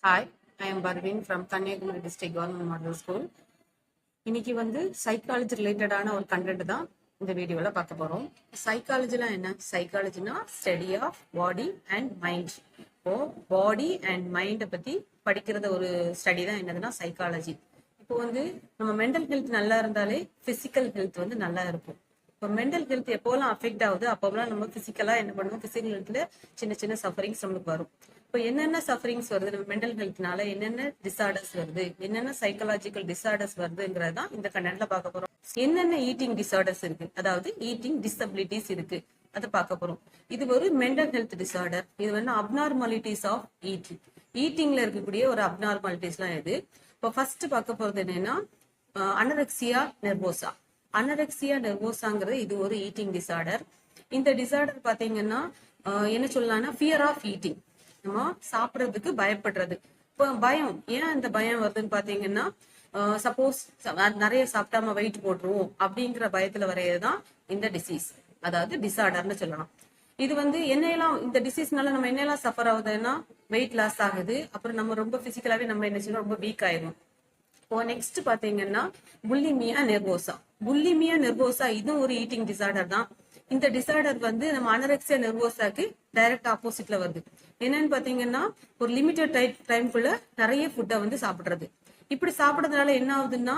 Hi, I am Barvin from Kanyakumari District Government Model School. இன்னைக்கு வந்து psychology ரிலேட்டடான ஒரு கண்டென்ட் தான் இந்த வீடியோல பார்க்க போறோம். சைக்காலஜினா என்ன? சைக்காலஜினா study of body and mind. இப்போ பாடி அண்ட் மைண்டை பத்தி படிக்கிறது ஒரு ஸ்டடி தான் என்னதுன்னா சைக்காலஜி. இப்போ வந்து நம்ம மென்டல் ஹெல்த் நல்லா இருந்தாலே பிசிக்கல் ஹெல்த் வந்து நல்லா இருக்கும். இப்போ மென்டல் ஹெல்த் எப்போலாம் அஃபெக்ட் ஆகுது அப்போலாம் நம்ம பிசிக்கலா என்ன பண்ணுவோம், பிசிக்கல் ஹெல்த்ல சின்ன சின்ன சஃபரிங்ஸ் நம்மளுக்கு வரும். இப்போ என்னென்ன சஃபரிங்ஸ் வருது நம்ம மென்டல் ஹெல்த்னால, என்னென்ன டிசார்டர்ஸ் வருது, என்னென்ன சைக்காலஜிக்கல் டிசார்டர்ஸ் வருதுங்கிறதா இந்த கண்டென்ட்ல பார்க்க போறோம். என்னென்ன ஈட்டிங் டிசார்டர்ஸ் இருக்கு, அதாவது ஈட்டிங் டிசபிலிட்டிஸ் இருக்கு, அதை பார்க்க போறோம். இது ஒரு மென்டல் ஹெல்த் டிசார்டர். இது வந்து அப்நார்மாலிட்டிஸ் ஆஃப் ஈட்டிங். ஈட்டிங்ல இருக்கக்கூடிய ஒரு அப்நார்மாலிட்டிஸ் எல்லாம் இது. இப்போ ஃபர்ஸ்ட் பார்க்க போறது என்னன்னா அனரெக்சியா நெர்வோசா. அனரெக்சியா நெர்வோசாங்கிறது இது ஒரு ஈட்டிங் டிசார்டர். இந்த டிசார்டர் பாத்தீங்கன்னா என்ன சொல்லலாம்னா ஃபியர் ஆஃப் ஈட்டிங். நம்ம சாப்பிட்றதுக்கு பயப்படுறது. இப்போ பயம், ஏன் அந்த பயம் வருதுன்னு பாத்தீங்கன்னா சப்போஸ் நிறைய சாப்பிட்டாம வெயிட் போட்டுருவோம் அப்படிங்கிற பயத்துல வரையதுதான் இந்த டிசீஸ், அதாவது டிசார்டர்னு சொல்லலாம். இது வந்து என்னெல்லாம் இந்த டிசீஸ்னால நம்ம என்னெல்லாம் சஃபர் ஆகுதுன்னா வெயிட் லாஸ் ஆகுது, அப்புறம் நம்ம ரொம்ப பிசிக்கலாவே நம்ம என்ன செய்யணும், ரொம்ப வீக் ஆயிடும். இப்போ நெக்ஸ்ட் பாத்தீங்கன்னா புல்லிமியா நெர்வோசா. புல்லிமியா நெர்வோசா இது ஒரு ஈட்டிங் டிசார்டர் தான். இந்த டிசார்டர் வந்து நம்ம அனரெக்சியா நெர்வோசாக்கு டைரக்ட் ஆப்போசிட்ல வருது. என்னன்னு பாத்தீங்கன்னா ஒரு லிமிட்டட் டைம்குள்ள நிறைய ஃபுட்டை வந்து சாப்பிடுறது. இப்படி சாப்பிடறதுனால என்ன ஆகுதுன்னா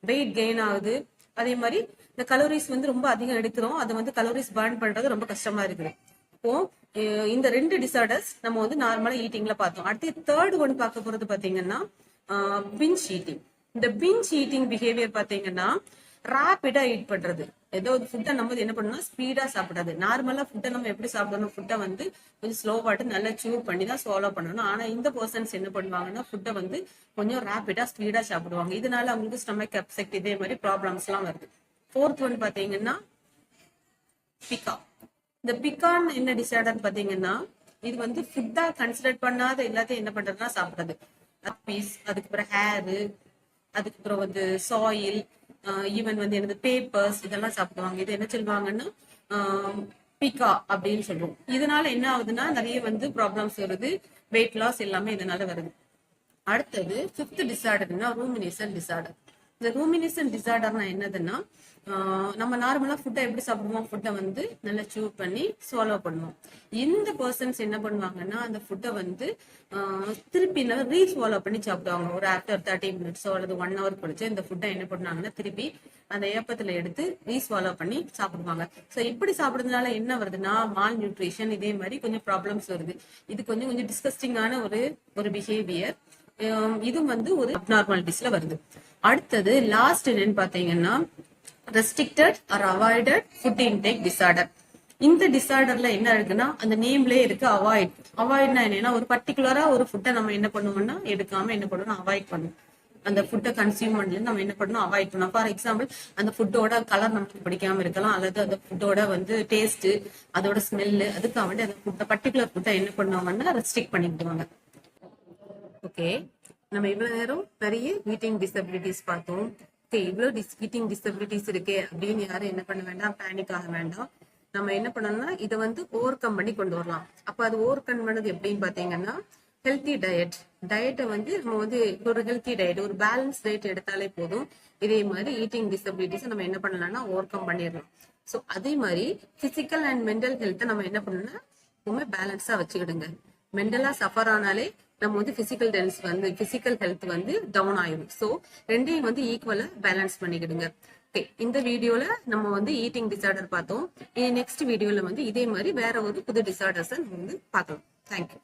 வெயிட் கெயின் ஆகுது. அதே மாதிரி இந்த கலோரிஸ் வந்து ரொம்ப அதிகம் எடுக்கிறோம், அதை வந்து கலோரிஸ் பர்ன் பண்றது ரொம்ப கஷ்டமா இருக்குது. இப்போ இந்த ரெண்டு டிசார்டர்ஸ் நம்ம வந்து நார்மலா ஈட்டிங்ல பார்த்தோம். அடுத்து தேர்ட் ஒன் பார்க்க போறது பாத்தீங்கன்னா பிஞ்ச் ஈட்டிங். இந்த பிஞ்ச் ஈட்டிங் பிஹேவியர் பாத்தீங்கன்னா ராபிடா ஈட் பண்றது. ஏதோ ஒரு ஃபுட்டை நம்ம என்ன பண்ணணும், ஸ்பீடா சாப்பிடாது. நார்மலா ஃபுட்டை நம்ம எப்படி சாப்பிடணும், ஃபுட்டை வந்து கொஞ்சம் ஸ்லோவாட்டு நல்லா சூ பண்ணி தான் ஃபாலோ பண்ணணும். ஆனா இந்த பர்சன்ஸ் என்ன பண்ணுவாங்கன்னா ஃபுட்டை வந்து கொஞ்சம் ராபிடா ஸ்பீடா சாப்பிடுவாங்க. இதனால அவங்களுக்கு ஸ்டமக் அப்செட் இதே மாதிரி ப்ராப்ளம்ஸ் எல்லாம் வருது. ஃபோர்த் ஒன் பாத்தீங்கன்னா பிகா. இந்த பிகான் என்ன டிசார்டர் பாத்தீங்கன்னா இது வந்து ஃபுட்டா கன்சிடர் பண்ணாத எல்லாத்தையும் என்ன பண்றதுன்னா சாப்பிடுறது. பீஸ், அதுக்கப்புறம் ஹேரு, அதுக்கப்புறம் வந்து சாயில், ஈவன் வந்து எனது பேப்பர்ஸ் இதெல்லாம் சாப்பிடுவாங்க. இது என்ன சொல்லுவாங்கன்னா பிகா அப்படின்னு சொல்லுவோம். இதனால என்ன ஆகுதுன்னா நிறைய வந்து ப்ராப்ளம்ஸ் வருது, வெயிட் லாஸ் எல்லாமே இதனால வருது. அடுத்தது ஃபிஃப்த் டிசார்டர்னா ரூமினேஷன் டிசார்டர். இந்த ரூமினேஷன் டிசார்டர்னா என்னதுன்னா நம்ம நார்மலா ஃபுட்டை எப்படி சாப்பிடுவோம், ஃபுட்டை வந்து நல்லா சூ பண்ணி சாலோ பண்ணுவோம். இந்த பர்சன்ஸ் என்ன பண்ணுவாங்கன்னா அந்த ஃபுட்டை வந்து திருப்பி ரீஸ்வாலோ பண்ணி சாப்பிடுவாங்க. ஒரு ஆஃப்டர் 30 மினிட்ஸோ அல்லது 1 hour கழிச்சு இந்த ஃபுட்டை என்ன பண்ணுவாங்கன்னா திருப்பி அந்த ஏப்பத்துல எடுத்து ரீஸ்வாலோ பண்ணி சாப்பிடுவாங்க. ஸோ இப்படி சாப்பிடுறதுனால என்ன வருதுன்னா மால் நியூட்ரிஷன் இதே மாதிரி கொஞ்சம் ப்ராப்ளம்ஸ் வருது. இது கொஞ்சம் கொஞ்சம் டிஸ்கஸ்டிங்கான ஒரு பிஹேவியர். இது வந்து ஒரு அப்நார்மாலிட்டிஸ்ல வருது. அடுத்தது லாஸ்ட் என்னன்னு பாத்தீங்கன்னா restricted or avoided food intake disorder. இந்த டிசார்டர்ல என்ன இருக்குன்னா அந்த நேம்லயே இருக்கு அவாய்ட். அவாய்ட்னா என்னன்னா ஒரு பர்டிகுலரா ஒரு ஃபுட்டை நம்ம என்ன பண்ணுவோம்னா எடுக்காம என்ன பண்ணணும், அவாய்ட் பண்ணும். அந்த ஃபுட்டை கன்சியூம் பண்ணல நம்ம என்ன பண்ணணும், அவாய்ட் பண்ணணும். ஃபார் எக்ஸாம்பிள் அந்த ஃபுட்டோட கலர் நமக்கு பிடிக்காம இருக்கலாம், அல்லது அந்த ஃபுட்டோட வந்து டேஸ்ட், அதோட ஸ்மெல்லு, அதுக்காக வேண்டி அந்த ஃபுட்டை பர்டிகுலர் ஃபுட்டை என்ன பண்ணுவாங்கன்னா ரெஸ்ட்ரிக்ட் பண்ணிக்கிடுவாங்க. ஓகே, நம்ம இவ்வளவு நேரம் நிறைய ஈட்டிங் டிசபிலிட்டிஸ் பார்த்தோம். ஓகே, இவ்வளவு ஈட்டிங் டிசபிலிட்டிஸ் இருக்கே அப்படின்னு யாரும் என்ன பண்ண வேண்டாம், பேனிக் ஆக வேண்டாம். நம்ம என்ன பண்ணணும்னா இதை வந்து ஓவர் கம் பண்ணி கொண்டு வரலாம். அப்ப அது ஓவர் கம் பண்ணது எப்படின்னு பாத்தீங்கன்னா ஹெல்த்தி டயட். டயட்டை வந்து நம்ம வந்து ஒரு ஹெல்த்தி டயட், ஒரு பேலன்ஸ் டயட் எடுத்தாலே போதும். இதே மாதிரி ஈட்டிங் டிசபிலிட்டிஸ் நம்ம என்ன பண்ணலாம்னா ஓவர் கம் பண்ணிடலாம். ஸோ அதே மாதிரி பிசிக்கல் அண்ட் மென்டல் ஹெல்த்தை நம்ம என்ன பண்ணணும்னா எப்பவுமே பேலன்ஸா வச்சுக்கிடுங்க. மென்டலா சஃபர் ஆனாலே நம்ம வந்து பிசிக்கல் ஹெல்த் வந்து டவுன் ஆயிடும். ஸோ ரெண்டையும் வந்து ஈக்குவலா பேலன்ஸ் பண்ணிக்கிடுங்க. ஓகே, இந்த வீடியோல நம்ம வந்து ஈட்டிங் டிசார்டர் பார்த்தோம். நெக்ஸ்ட் வீடியோல வந்து இதே மாதிரி வேற ஒரு புது டிசார்டர்ஸை நம்ம வந்து பார்க்கலாம். தேங்க்யூ.